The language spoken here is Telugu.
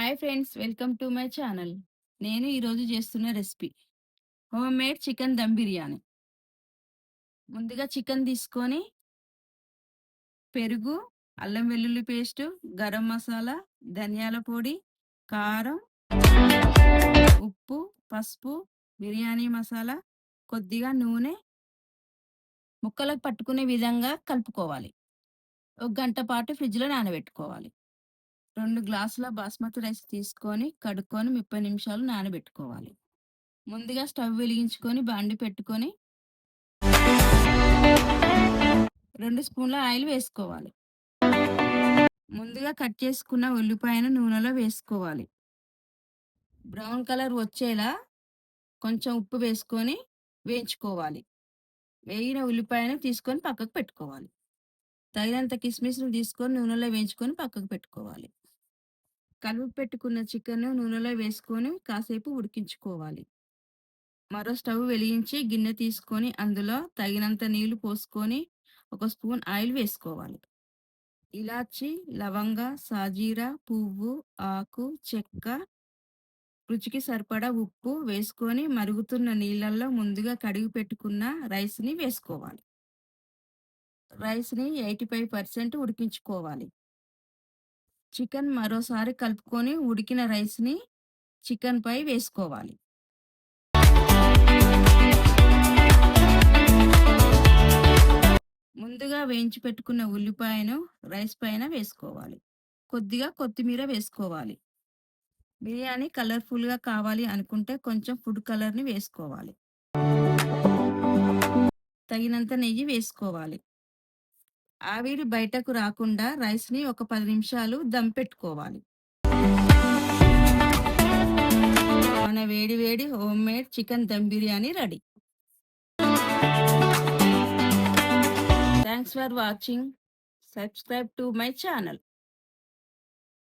Hi friends, welcome to my channel. నేను ఈరోజు చేస్తున్న recipe home made chicken dum biryani. ముందుగా చికెన్ తీసుకొని పెరుగు, అల్లం వెల్లుల్లి పేస్టు, గరం మసాలా, ధనియాల పొడి, కారం, ఉప్పు, పసుపు, బిర్యానీ మసాలా, కొద్దిగా నూనె ముక్కలకు పట్టుకునే విధంగా కలుపుకోవాలి. ఒక గంట పాటు ఫ్రిడ్జ్లో నానబెట్టుకోవాలి. 2 గ్లాసుల బాస్మతి రైస్ తీసుకొని కడుక్కొని 30 నిమిషాలు నానబెట్టుకోవాలి. ముందుగా స్టవ్ వెలిగించుకొని బాండి పెట్టుకొని 2 స్పూన్ల ఆయిల్ వేసుకోవాలి. ముందుగా కట్ చేసుకున్న ఉల్లిపాయను నూనెలో వేసుకోవాలి. బ్రౌన్ కలర్ వచ్చేలా కొంచెం ఉప్పు వేసుకొని వేయించుకోవాలి. వేగిన ఉల్లిపాయను తీసుకొని పక్కకు పెట్టుకోవాలి. తగినంత కిస్మిస్‌లు తీసుకొని నూనెలో వేయించుకొని పక్కకు పెట్టుకోవాలి. కలుపు పెట్టుకున్న చికెన్‌ను నూనెలో వేసుకొని కాసేపు ఉడికించుకోవాలి. మరో స్టవ్ వెలిగించి గిన్నె తీసుకొని అందులో తగినంత నీళ్లు పోసుకొని ఒక స్పూన్ ఆయిల్ వేసుకోవాలి. ఇలాచి, లవంగ, సాజీరా పువ్వు, ఆకు, చెక్క, రుచికి సరిపడా ఉప్పు వేసుకొని మరుగుతున్న నీళ్ళల్లో ముందుగా కడిగి పెట్టుకున్న రైస్‌ని వేసుకోవాలి. రైస్‌ని 85% ఉడికించుకోవాలి. చికెన్ మరోసారి కలుపుకొని ఉడికిన రైస్‌ని చికెన్‌పై వేసుకోవాలి. ముందుగా వేయించి పెట్టుకున్న ఉల్లిపాయను రైస్ పైన వేసుకోవాలి. కొద్దిగా కొత్తిమీర వేసుకోవాలి. బిర్యానీ కలర్‌ఫుల్‌గా కావాలి అనుకుంటే కొంచెం ఫుడ్ కలర్‌ని వేసుకోవాలి. తగినంత నెయ్యి వేసుకోవాలి. ఆవిరి బయటకు రాకుండా రైస్‌ని ఒక 10 నిమిషాలు దమ్ పెట్టుకోవాలి. మన వేడి వేడి home made chicken dum biryani ready. Thanks for watching. Subscribe to my channel.